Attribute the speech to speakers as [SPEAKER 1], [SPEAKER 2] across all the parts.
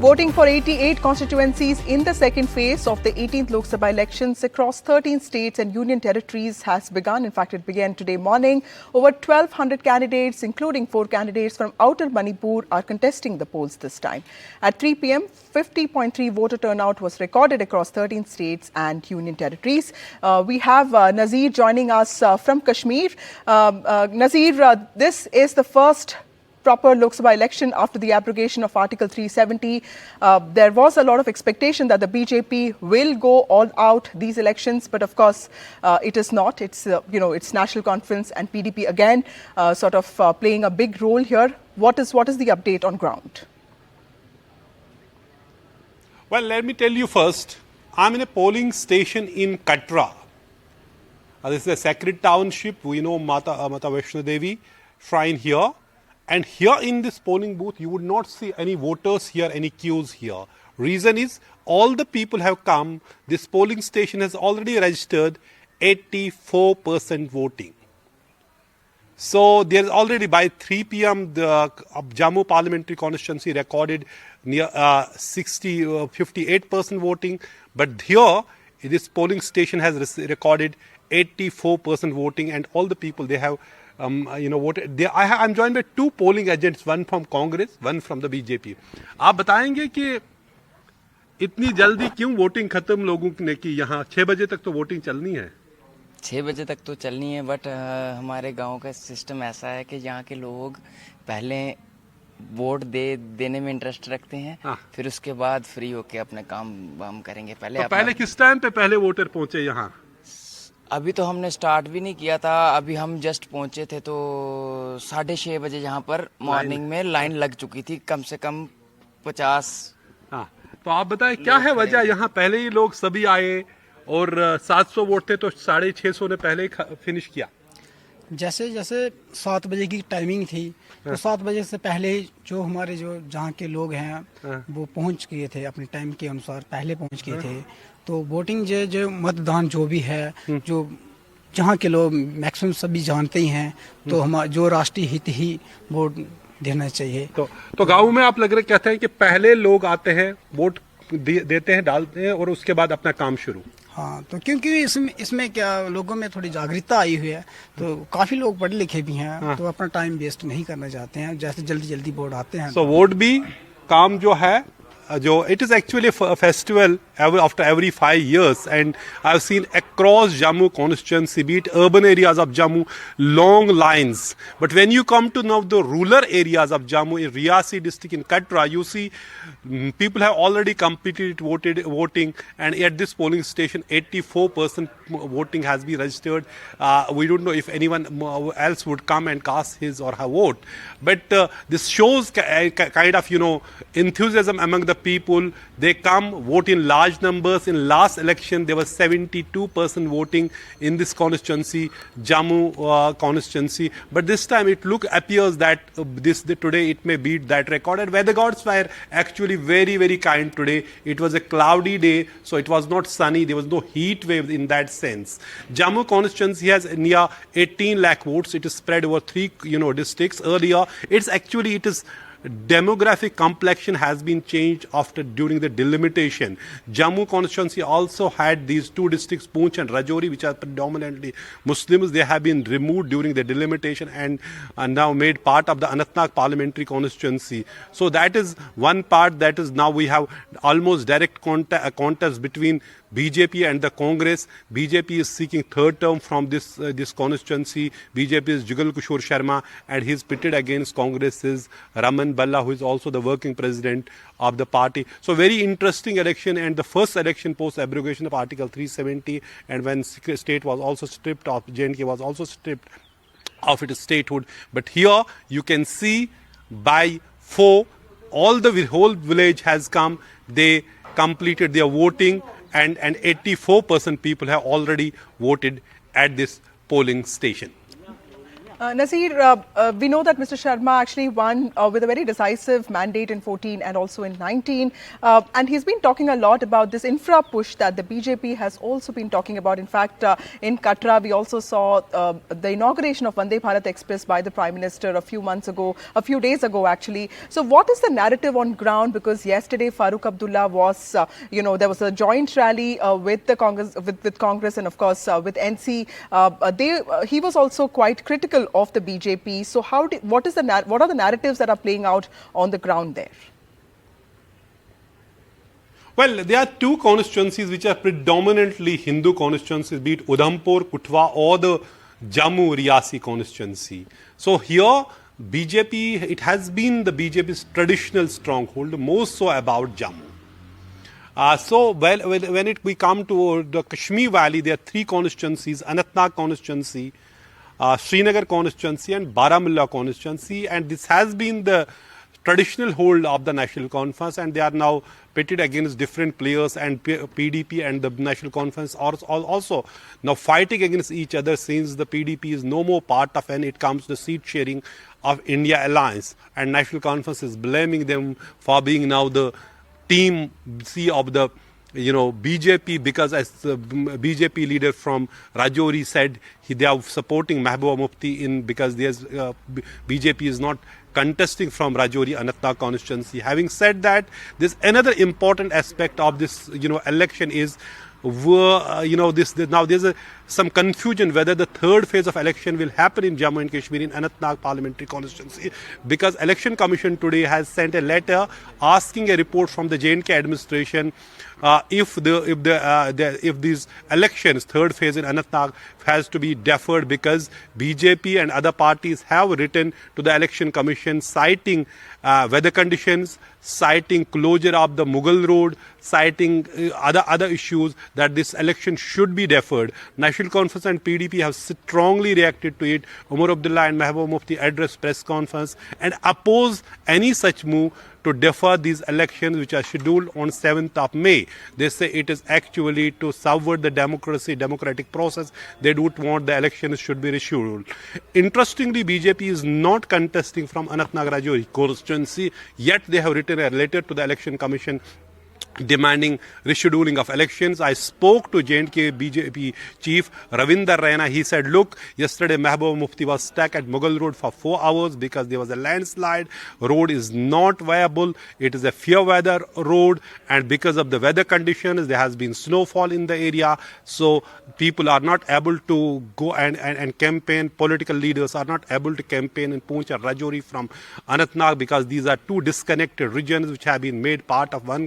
[SPEAKER 1] Voting for 88 constituencies in the second phase of the 18th Lok Sabha elections across 13 states and union territories has begun. In fact, it began today morning. Over 1,200 candidates, including 4 candidates from Outer Manipur, are contesting the polls this time. At 3 p.m., 50.3 voter turnout was recorded across 13 states and union territories. We have Nazir joining us from Kashmir. Nazir, this is the first proper Lok Sabha election after the abrogation of Article 370. There was a lot of expectation that the BJP will go all out these elections, but of course it is not. It's it's National Conference and PDP again playing a big role here. What is the update on ground?
[SPEAKER 2] Well, let me tell you first, I'm in a polling station in Katra. This is a sacred township. We know Mata Vaishno Devi shrine here. And here in this polling booth, you would not see any voters here, any queues here. Reason is, all the people have come. This polling station has already registered 84% voting. So there's already by 3 p.m. the Jammu parliamentary constituency recorded near 58% voting. But here, this polling station has recorded 84% voting, and all the people, they have voted. I'm joined by 2 polling agents, one from Congress, one from the BJP. आप बताएंगे कि इतनी जल्दी क्यों voting खत्म लोगों ने की? यहाँ 6 बजे तक तो वोटिंग चलनी है.
[SPEAKER 3] 6 बजे तक तो चलनी है, बट हमारे गांव का सिस्टम ऐसा है कि यहाँ के लोग पहले वोट देने में इंटरेस्ट रखते हैं, फिर उसके बाद फ्री होके अपने काम वाम करेंगे. पहले
[SPEAKER 2] किस टाइम पे पहले वोटर पहुंचे यहाँ?
[SPEAKER 3] अभी तो हमने स्टार्ट भी नहीं किया था. अभी हम जस्ट पहुंचे थे तो 6:30 बजे यहाँ पर मॉर्निंग में लाइन लग चुकी थी, कम से कम 50.
[SPEAKER 2] तो आप बताएं क्या है वजह? यहाँ पहले ही लोग सभी आए और 700 वोट थे तो 650 ने पहले ही फिनिश किया.
[SPEAKER 4] जैसे 7 बजे की टाइमिंग थी तो 7 बजे से पहले ही जो हमारे जहाँ के लोग हैं वो पहुँच गए थे, अपने टाइम के अनुसार पहले पहुँच गए थे. तो वोटिंग जो मतदान जो भी है, जो जहाँ के लोग मैक्सिमम सभी जानते ही हैं, तो हम जो राष्ट्रीय हित ही वोट देना चाहिए.
[SPEAKER 2] तो गाँव में आप लग रहे कहते हैं कि पहले लोग आते हैं, वोट देते हैं, डालते हैं और उसके बाद अपना काम शुरू.
[SPEAKER 4] हाँ, तो क्योंकि इसमें क्या लोगों में थोड़ी जागरूकता आई हुई है, तो काफी लोग पढ़े लिखे भी हैं, तो अपना टाइम वेस्ट नहीं करना चाहते हैं, जैसे जल्दी वोट आते हैं.
[SPEAKER 2] So वोट भी काम जो है, it is actually a festival after every 5 years, and I've seen across Jammu constituency, be it urban areas of Jammu, long lines. But when you come to now the rural areas of Jammu, in Riyasi district, in Katra, you see people have already completed voting, and at this polling station, 84% voting has been registered. We don't know if anyone else would come and cast his or her vote. But this shows kind of, enthusiasm among the people. They come, vote in large numbers. In last election, there was 72% voting in this constituency, Jammu constituency. But this time, it appears that today it may beat that record. And weather gods were actually very, very kind today. It was a cloudy day, so it was not sunny. There was no heat wave in that sense. Jammu constituency has near 18 lakh votes. It is spread over 3 districts. Earlier, it is demographic complexion has been changed during the delimitation. Jammu constituency also had these 2 districts, Poonch and Rajouri, which are predominantly Muslims. They have been removed during the delimitation and are now made part of the Anantnag parliamentary constituency. So that is one part. That is, now we have almost direct contest between BJP and the Congress. BJP is seeking 3rd term from this constituency. BJP is Jugal Kishore Sharma, and he is pitted against Congress's Raman Balla, who is also the working president of the party. So very interesting election, and the first election post abrogation of Article 370, and when state was also stripped of, J&K was also stripped of its statehood. But here you can see by 4, the whole village has come. They completed their voting, and 84% people have already voted at this polling station.
[SPEAKER 1] Nazir, we know that Mr. Sharma actually won with a very decisive mandate in 14 and also in 19. And he's been talking a lot about this infra push that the BJP has also been talking about. In fact, in Katra, we also saw the inauguration of Vande Bharat Express by the Prime Minister a few days ago actually. So what is the narrative on ground? Because yesterday Farooq Abdullah was, there was a joint rally with the Congress, with Congress and of course with NC. He was also quite critical of the BJP. So what are the narratives that are playing out on the ground there?
[SPEAKER 2] Well, there are two constituencies which are predominantly Hindu constituencies, be it Udhampur, Kutwa or the Jammu Riyasi constituency. So here BJP, it has been the BJP's traditional stronghold, more so about Jammu. When we come to the Kashmir Valley, there are three constituencies: Anantnag constituency, Srinagar constituency and Baramulla constituency, and this has been the traditional hold of the National Conference, and they are now pitted against different players, and PDP and the National Conference are also now fighting against each other, since the PDP is no more part of when it comes to seat sharing of India Alliance, and National Conference is blaming them for being now the team C of the BJP, because as the BJP leader from Rajouri said, they are supporting Mehbooba Mufti because BJP is not contesting from Rajouri Anantnag constituency. Having said that, there's another important aspect of this election is now there's some confusion whether the third phase of election will happen in Jammu and Kashmir in Anantnag parliamentary constituency, because Election Commission today has sent a letter asking a report from the J&K administration if these elections, third phase in Anantnag, has to be deferred, because BJP and other parties have written to the Election Commission citing weather conditions, citing closure of the Mughal Road, citing other issues, that this election should be deferred. National Conference and PDP have strongly reacted to it. Umar Abdullah and Mehbooba Mufti addressed press conference and opposed any such move to defer these elections, which are scheduled on 7th of May. They say it is actually to subvert the democratic process. They don't want the elections should be rescheduled. Interestingly, BJP is not contesting from Anantnag Rajouri constituency, yet they have written a letter to the Election Commission demanding rescheduling of elections. I spoke to J&K BJP chief Ravinder Raina. He said, look, yesterday Mehbooba Mufti was stuck at Mughal Road for 4 hours because there was a landslide. Road is not viable. It is a fair weather road, and because of the weather conditions, there has been snowfall in the area. So people are not able to go and campaign. Political leaders are not able to campaign in Poonch or Rajouri from Anantnag, because these are two disconnected regions which have been made part of one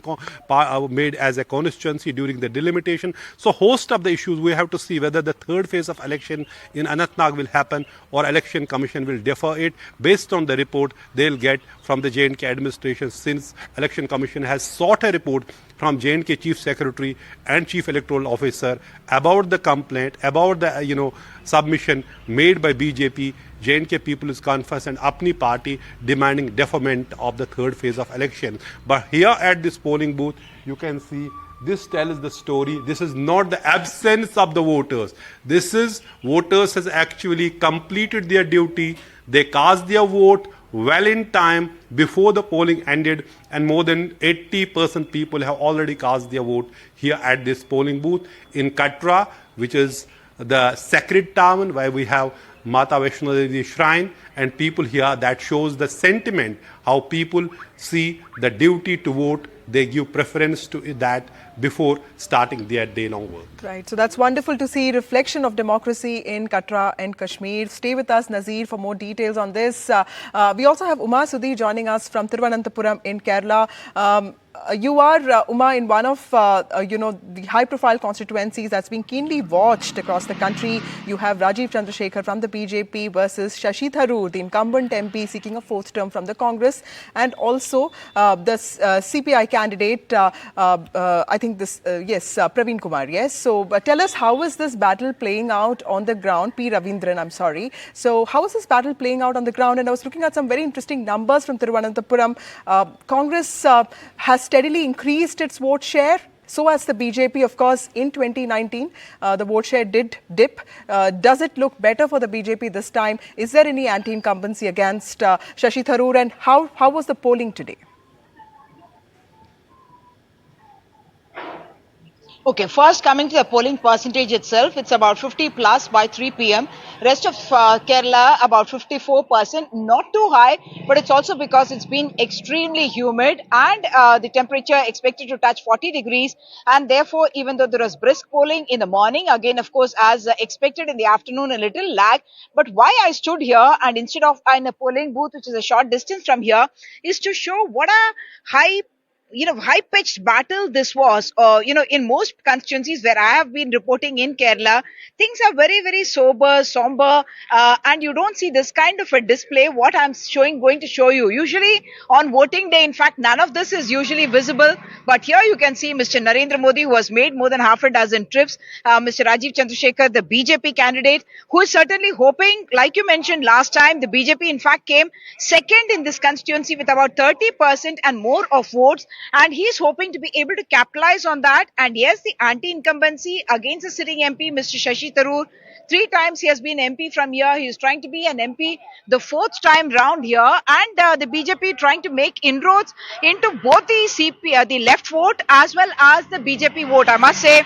[SPEAKER 2] made as a constituency during the delimitation. So host of the issues, we have to see whether the third phase of election in Anantnag will happen or Election Commission will defer it based on the report they'll get from the J&K administration, since Election Commission has sought a report from J&K Chief Secretary and Chief Electoral Officer about the complaint, about the submission made by BJP, J&K People's Conference and Apni Party demanding deferment of the third phase of election. But here at this polling booth, you can see this tells the story. This is not the absence of the voters. This is voters has actually completed their duty. They cast their vote well in time before the polling ended, and more than 80% people have already cast their vote here at this polling booth in Katra, which is the sacred town where we have Mata Vaishno Devi shrine, and people here, that shows the sentiment, how people see the duty to vote. They give preference to that before starting their day-long work.
[SPEAKER 1] Right. So that's wonderful to see. Reflection of democracy in Katra and Kashmir. Stay with us, Nazir, for more details on this. We also have Uma Sudhi joining us from Thiruvananthapuram in Kerala. You are, Uma, in one of, the high-profile constituencies that's being keenly watched across the country. You have Rajiv Chandrasekhar from the BJP versus Shashi Tharoor, the incumbent MP seeking a fourth term from the Congress, and also the CPI candidate, Praveen Kumar, yes. So tell us, how is this battle playing out on the ground? P. Ravindran, I'm sorry. So how is this battle playing out on the ground? And I was looking at some very interesting numbers from Thiruvananthapuram. Congress has steadily increased its vote share So as the BJP, of course, in 2019, the vote share did dip. Does it look better for the BJP this time? Is there any anti-incumbency against Shashi Tharoor? And how was the polling today?
[SPEAKER 5] Okay, first coming to the polling percentage itself, it's about 50 plus by 3 p.m. Rest of Kerala about 54%, not too high, but it's also because it's been extremely humid and the temperature expected to touch 40 degrees. And therefore, even though there was brisk polling in the morning, again, of course, as expected in the afternoon, a little lag. But why I stood here and instead of in a polling booth, which is a short distance from here, is to show what a high-pitched battle this was. In most constituencies where I have been reporting in Kerala, things are very, very somber, and you don't see this kind of a display. What I'm going to show you. Usually on voting day, in fact, none of this is usually visible. But here you can see Mr. Narendra Modi, who has made more than half a dozen trips. Mr. Rajiv Chandrasekhar, the BJP candidate, who is certainly hoping, like you mentioned last time, the BJP in fact came second in this constituency with about 30% and more of votes. And he's hoping to be able to capitalize on that. And yes, the anti-incumbency against the sitting MP, Mr. Shashi Tharoor. 3 times he has been MP from here. He is trying to be an MP the 4th time round here. And the BJP trying to make inroads into both the CP, the left vote as well as the BJP vote. I must say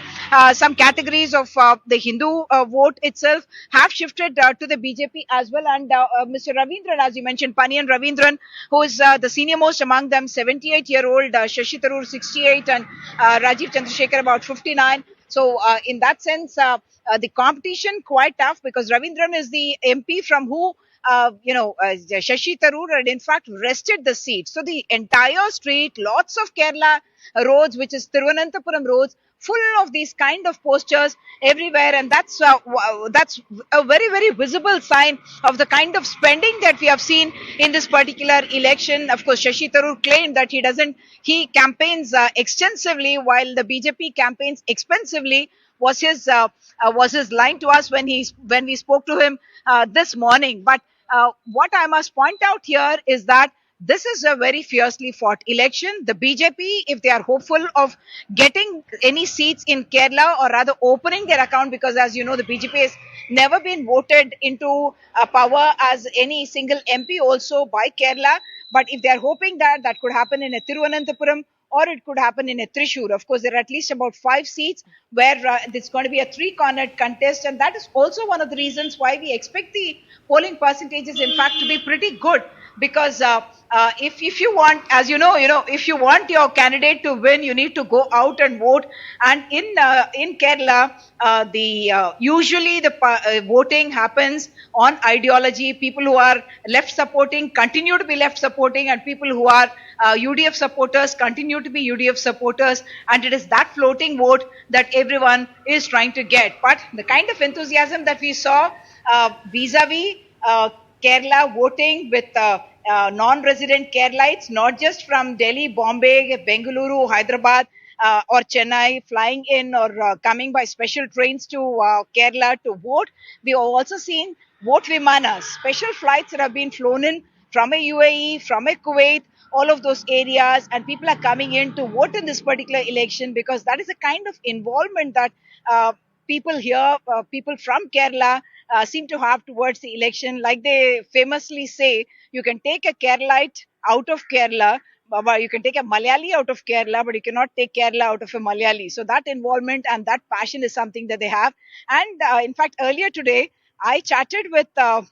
[SPEAKER 5] some categories of the Hindu vote itself have shifted to the BJP as well. And Mr. Ravindran, as you mentioned, Panian Ravindran, who is the senior most among them, 78-year-old, Shashi Tharoor 68 and Rajiv Chandrasekhar about 59. So in that sense, the competition quite tough because Ravindran is the MP from who Shashi Tharoor had in fact wrested the seat. So the entire street, lots of Kerala roads, which is Thiruvananthapuram roads, full of these kind of posters everywhere, and that's a very, very visible sign of the kind of spending that we have seen in this particular election. Of course, Shashi Tharoor claimed that he campaigns extensively while the BJP campaigns expensively. Was his line to us when we spoke to him this morning. But what I must point out here is that this is a very fiercely fought election. The BJP, if they are hopeful of getting any seats in Kerala or rather opening their account, because as you know, the BJP has never been voted into power as any single MP also by Kerala. But if they are hoping that could happen in a Thiruvananthapuram or it could happen in a Thrissur. Of course, there are at least about 5 seats where it's going to be a 3-cornered contest. And that is also one of the reasons why we expect the polling percentages, in fact, to be pretty good. Because if you want, as you know, if you want your candidate to win, you need to go out and vote. And in Kerala, usually the voting happens on ideology. People who are left supporting continue to be left supporting, and people who are UDF supporters continue to be UDF supporters. And it is that floating vote that everyone is trying to get. But the kind of enthusiasm that we saw vis-a-vis Kerala voting with non-resident Keralites, not just from Delhi, Bombay, Bengaluru, Hyderabad, or Chennai, flying in or coming by special trains to Kerala to vote. We have also seen vote Vimanas, special flights that have been flown in from a UAE, from a Kuwait, all of those areas, and people are coming in to vote in this particular election because that is the kind of involvement that people here, people from Kerala, seem to have towards the election. Like they famously say, you can take a Keralite out of Kerala, you can take a Malayali out of Kerala, but you cannot take Kerala out of a Malayali. So that involvement and that passion is something that they have. And in fact, earlier today, I chatted with an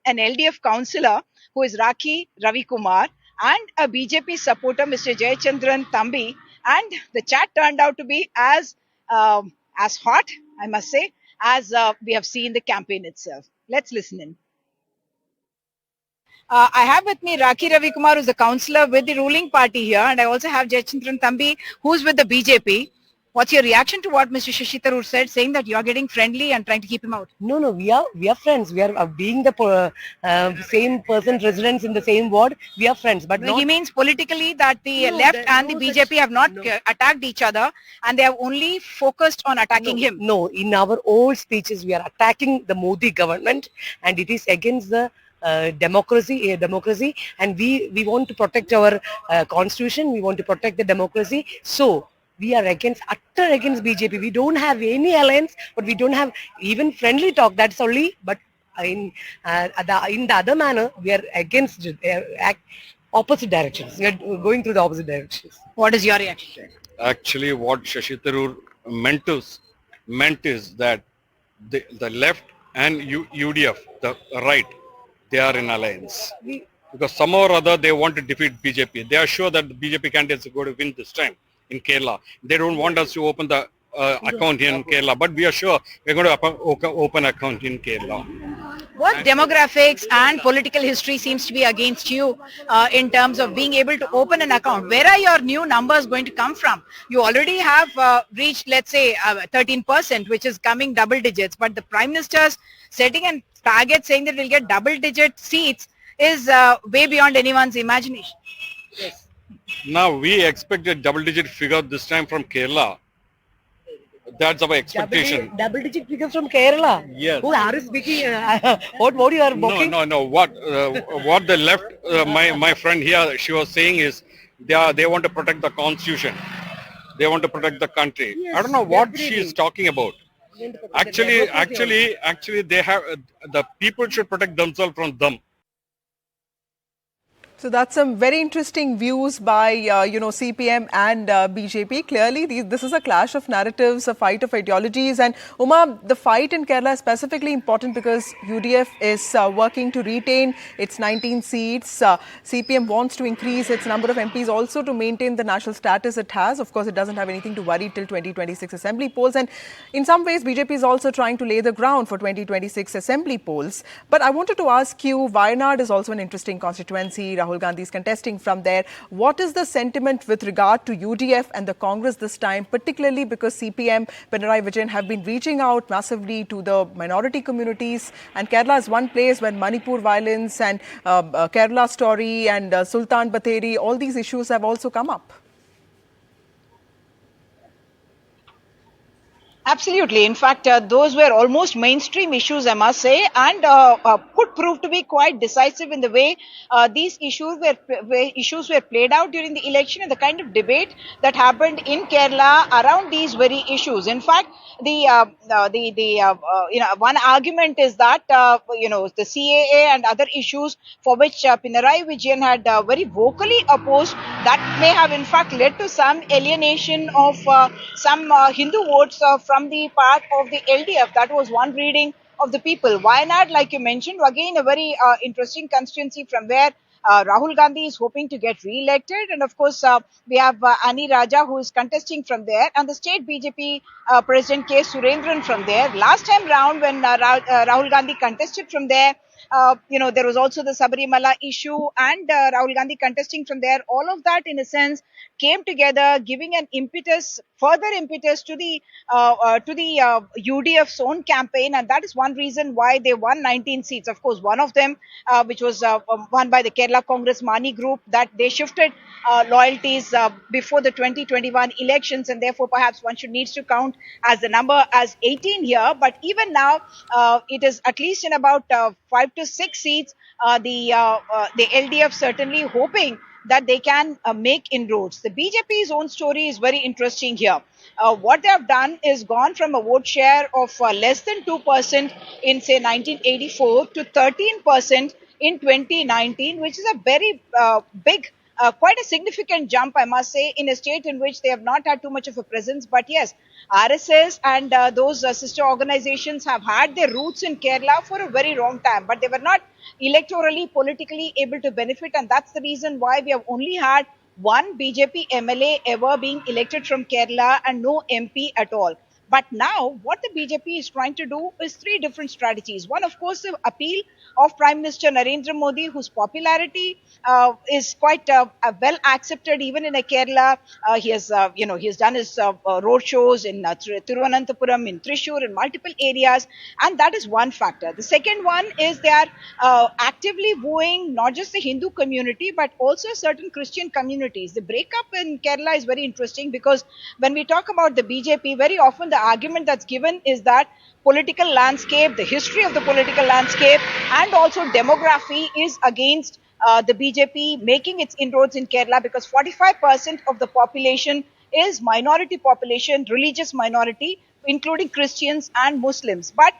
[SPEAKER 5] LDF councillor who is Rakhi Ravi Kumar and a BJP supporter, Mr. Jayachandran Thambi. And the chat turned out to be as hot, I must say, as we have seen the campaign itself. Let's listen in. I have with me Rakhi Ravi Kumar, who's the councillor with the ruling party here, and I also have Jayachandran Thambi, who's with the BJP. What's your reaction to what Mr. Shashi Tharoor said, saying that you are getting friendly and trying to keep him out?
[SPEAKER 6] No, we are friends. We are being the same person, residents in the same ward. We are friends, but
[SPEAKER 5] he means politically that the left and the BJP have not attacked each other, and they have only focused on attacking him.
[SPEAKER 6] No, in our old speeches, we are attacking the Modi government, and it is against the democracy, and we want to protect our constitution. We want to protect the democracy. So we are utter against BJP. We don't have any alliance, but we don't have even friendly talk. That's only. But in the other manner, we are against opposite directions. We are going through the opposite directions.
[SPEAKER 5] What is your reaction?
[SPEAKER 7] Actually, what Shashi Tharoor meant is that the left and UDF, the right, they are in alliance. Because somehow or other they want to defeat BJP. They are sure that the BJP candidates are going to win this time in Kerala. They don't want us to open the account here in Kerala, but we are sure we're going to open account in Kerala.
[SPEAKER 5] What demographics and political history seems to be against you in terms of being able to open an account? Where are your new numbers going to come from? You already have reached, let's say, 13%, which is coming double digits. But the Prime Minister's setting a target saying that we'll get double-digit seats is way beyond anyone's imagination.
[SPEAKER 6] Yes.
[SPEAKER 7] Now we expect a double-digit figure this time from Kerala. That's our expectation.
[SPEAKER 6] Double-digit figures from Kerala.
[SPEAKER 7] Yes.
[SPEAKER 6] Who are speaking? What you are mocking?
[SPEAKER 7] No. What the left, my friend here, she was saying is they want to protect the constitution. They want to protect the country.
[SPEAKER 6] Yes,
[SPEAKER 7] I don't know what
[SPEAKER 6] definitely.
[SPEAKER 7] she is talking about. Actually, they have the people should protect themselves from them.
[SPEAKER 1] So that's some very interesting views by, CPM and BJP. Clearly, this is a clash of narratives, a fight of ideologies. And Uma, the fight in Kerala is specifically important because UDF is working to retain its 19 seats. CPM wants to increase its number of MPs also to maintain the national status it has. Of course, it doesn't have anything to worry till 2026 assembly polls. And in some ways, BJP is also trying to lay the ground for 2026 assembly polls. But I wanted to ask you, Wayanad is also an interesting constituency. Rahul Gandhi is contesting from there. What is the sentiment with regard to UDF and the Congress this time, particularly because CPM, Pinarayi Vijayan have been reaching out massively to the minority communities, and Kerala is one place when Manipur violence and Kerala story and Sultan Batheri, all these issues have also come up.
[SPEAKER 5] Absolutely. In fact, those were almost mainstream issues, I must say, and could prove to be quite decisive in the way these issues were played out during the election and the kind of debate that happened in Kerala around these very issues. In fact, one argument is that the CAA and other issues for which Pinarayi Vijayan had very vocally opposed, that may have in fact led to some alienation of some Hindu votes from the part of the LDF. That was one reading of the people. Wayanad, like you mentioned, again a very interesting constituency from where Rahul Gandhi is hoping to get re-elected, and of course we have Ani Raja who is contesting from there, and the state BJP President K. Surendran from there. Last time round when Rahul Gandhi contested from there, there was also the Sabarimala issue and Rahul Gandhi contesting from there. All of that, in a sense, came together, giving an further impetus to the UDF's own campaign, and that is one reason why they won 19 seats. Of course, one of them, which was won by the Kerala Congress Mani Group, that they shifted loyalties before the 2021 elections, and therefore perhaps one needs to count as the number as 18 here. But even now, it is at least in about 5 to 6 seats. The LDF certainly hoping that they can make inroads. The BJP's own story is very interesting here. What they have done is gone from a vote share of less than 2% in, say, 1984 to 13% in 2019, which is a very big, quite a significant jump, I must say, in a state in which they have not had too much of a presence. But yes, RSS and those sister organizations have had their roots in Kerala for a very long time, but they were not electorally, politically able to benefit, and that's the reason why we have only had one BJP MLA ever being elected from Kerala and no MP at all. But now, what the BJP is trying to do is 3 different strategies. One, of course, the appeal of Prime Minister Narendra Modi, whose popularity is quite well accepted even in Kerala. He has done his road shows in Thiruvananthapuram, in Thrissur, in multiple areas, and that is one factor. The second one is they are actively wooing not just the Hindu community, but also certain Christian communities. The breakup in Kerala is very interesting because when we talk about the BJP, very often the argument that's given is that political landscape, the history of the political landscape, and also demography is against the BJP making its inroads in Kerala, because 45% of the population is minority population, religious minority, including Christians and Muslims. But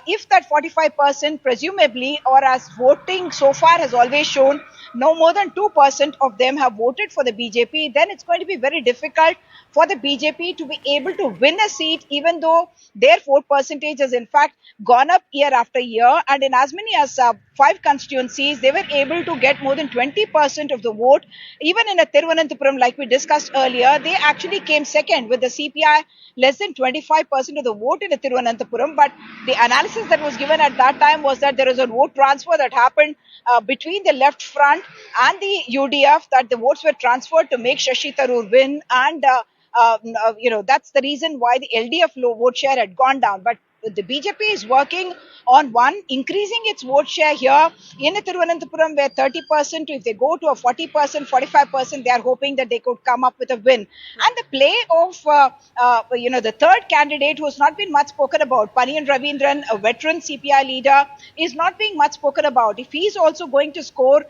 [SPEAKER 5] if that 45% presumably, or as voting so far has always shown, no more than 2% of them have voted for the BJP, then it's going to be very difficult for the BJP to be able to win a seat, even though their vote percentage has in fact gone up year after year. And in as many as 5 constituencies, they were able to get more than 20% of the vote. Even in a Thiruvananthapuram, like we discussed earlier, they actually came second with the CPI less than 25% of the vote in the Thiruvananthapuram. But the analysis that was given at that time was that there was a vote transfer that happened between the left front and the UDF, that the votes were transferred to make Shashi Tharoor win. And that's the reason why the LDF low vote share had gone down. But the BJP is working on increasing its vote share here in Thiruvananthapuram, where 30%, if they go to a 40%, 45%, they are hoping that they could come up with a win. And the play of, the third candidate who has not been much spoken about, Paniyan Ravindran, a veteran CPI leader, is not being much spoken about. If he's also going to score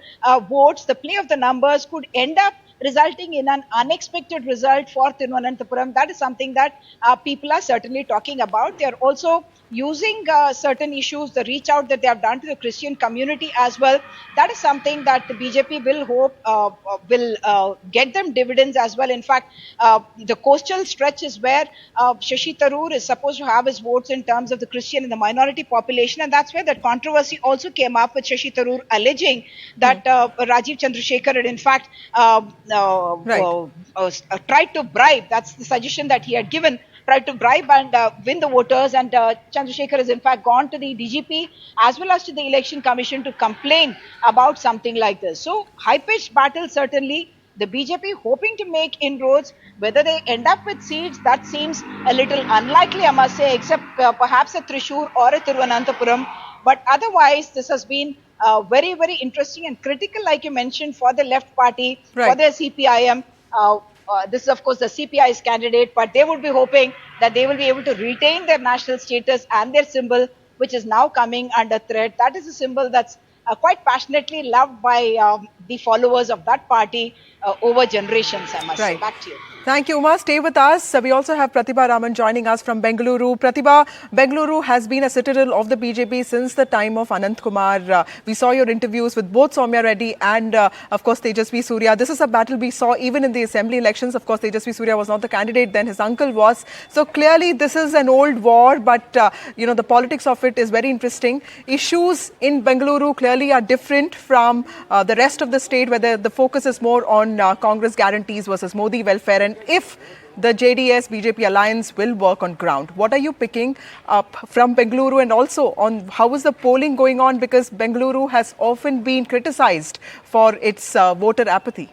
[SPEAKER 5] votes, the play of the numbers could end up resulting in an unexpected result for Thiruvananthapuram. That is something that people are certainly talking about. They are also using certain issues, the reach out that they have done to the Christian community as well. That is something that the BJP will hope will get them dividends as well. In fact, the coastal stretch is where Shashi Tharoor is supposed to have his votes in terms of the Christian and the minority population. And that's where that controversy also came up with Shashi Tharoor alleging that Rajiv Chandrasekhar had in fact tried to bribe. That's the suggestion that he had given. Tried to bribe and win the voters, and Chandrasekhar has in fact gone to the DGP as well as to the Election Commission to complain about something like this. So high-pitched battle certainly. The BJP hoping to make inroads. Whether they end up with seats, that seems a little unlikely, I must say, except perhaps a Thrissur or a Thiruvananthapuram. But otherwise, this has been very, very interesting and critical, like you mentioned, for the left party, for the CPIM. This is, of course, the CPI's candidate, but they would be hoping that they will be able to retain their national status and their symbol, which is now coming under threat. That is a symbol that's quite passionately loved by the followers of that party over generations, I must say. Back to you.
[SPEAKER 1] Thank you, Uma. Stay with us. We also have Pratibha Raman joining us from Bengaluru. Pratibha, Bengaluru has been a citadel of the BJP since the time of Anant Kumar. We saw your interviews with both Soumya Reddy and, of course, Tejasvi Surya. This is a battle we saw even in the assembly elections. Of course, Tejasvi Surya was not the candidate, then his uncle was. So clearly, this is an old war, but, the politics of it is very interesting. Issues in Bengaluru clearly are different from the rest of the state, where the focus is more on Congress guarantees versus Modi welfare, and if the JDS-BJP alliance will work on ground. What are you picking up from Bengaluru, and also on how is the polling going on, because Bengaluru has often been criticized for its voter apathy?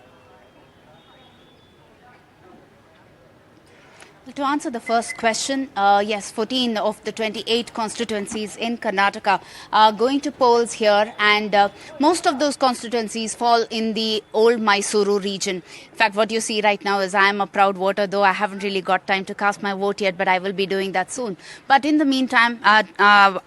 [SPEAKER 8] To answer the first question, yes, 14 of the 28 constituencies in Karnataka are going to polls here, and most of those constituencies fall in the old Mysuru region. In fact, what you see right now is I am a proud voter, though I haven't really got time to cast my vote yet, but I will be doing that soon. But in the meantime,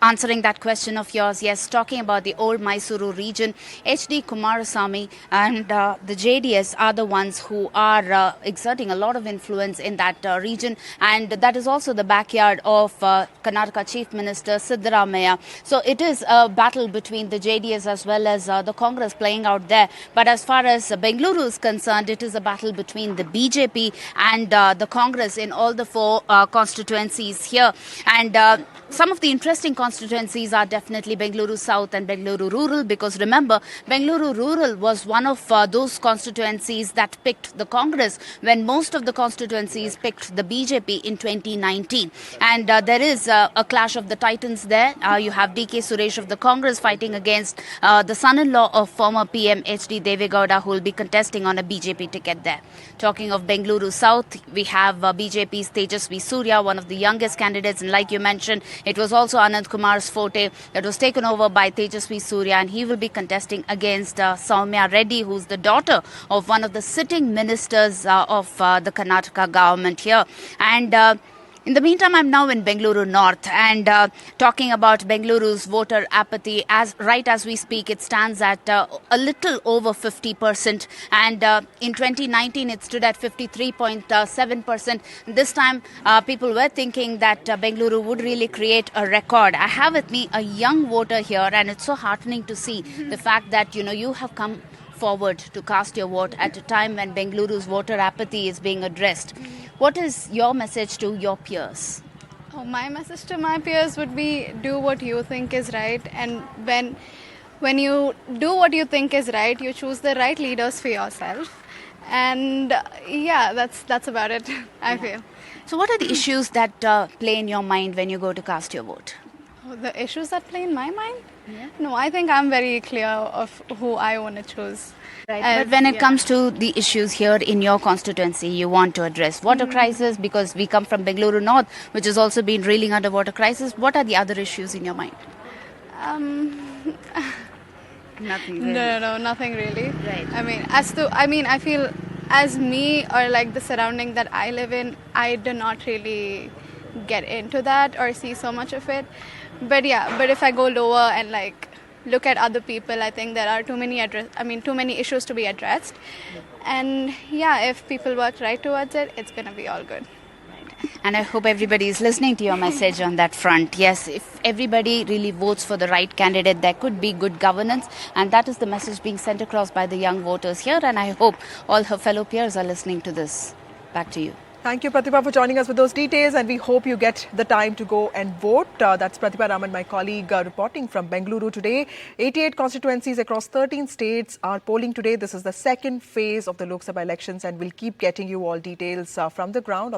[SPEAKER 8] answering that question of yours, yes, talking about the old Mysuru region, H.D. Kumarasamy and the JDS are the ones who are exerting a lot of influence in that region. And that is also the backyard of Karnataka Chief Minister Siddaramaiah. So it is a battle between the JDS as well as the Congress playing out there. But as far as Bengaluru is concerned, it is a battle between the BJP and the Congress in all the 4 constituencies here. And some of the interesting constituencies are definitely Bengaluru South and Bengaluru Rural, because remember, Bengaluru Rural was one of those constituencies that picked the Congress when most of the constituencies picked the BJP in 2019. And there is a clash of the titans there. You have DK Suresh of the Congress fighting against the son-in-law of former PM H.D. Devegowda, who will be contesting on a BJP ticket there. Talking of Bengaluru South, we have BJP's Tejasvi Surya, one of the youngest candidates, and like you mentioned, it was also Anant Kumar's forte that was taken over by Tejasvi Surya, and he will be contesting against Soumya Reddy, who's the daughter of one of the sitting ministers of the Karnataka government here. And In the meantime, I'm now in Bengaluru North and talking about Bengaluru's voter apathy. Right as we speak, it stands at a little over 50%, and in 2019 it stood at 53.7%. This time, people were thinking that Bengaluru would really create a record. I have with me a young voter here, and it's so heartening to see the fact that you have come forward to cast your vote at a time when Bengaluru's voter apathy is being addressed. What is your message to your peers?
[SPEAKER 9] Oh, my message to my peers would be do what you think is right, and when you do what you think is right, you choose the right leaders for yourself. And yeah, that's about it, I feel.
[SPEAKER 8] So what are the issues that play in your mind when you go to cast your vote?
[SPEAKER 9] The issues that play in my mind? No, I think I'm very clear of who I want to choose.
[SPEAKER 8] But when it comes to the issues here in your constituency you want to address, water crisis, because we come from Bengaluru North, which has also been reeling under water crisis, what are the other issues in your mind? Nothing really.
[SPEAKER 9] No, nothing really.
[SPEAKER 8] Right.
[SPEAKER 9] I feel as me or like the surrounding that I live in, I do not really get into that or see so much of it. But if I go lower and like look at other people, I think there are too many issues to be addressed. And yeah, if people work right towards it, it's going to be all good.
[SPEAKER 8] And I hope everybody is listening to your message on that front. Yes, if everybody really votes for the right candidate, there could be good governance. And that is the message being sent across by the young voters here. And I hope all her fellow peers are listening to this. Back to you.
[SPEAKER 1] Thank you, Pratibha, for joining us with those details, and we hope you get the time to go and vote. That's Pratibha Raman, my colleague, reporting from Bengaluru today. 88 constituencies across 13 states are polling today. This is the second phase of the Lok Sabha elections, and we'll keep getting you all details from the ground.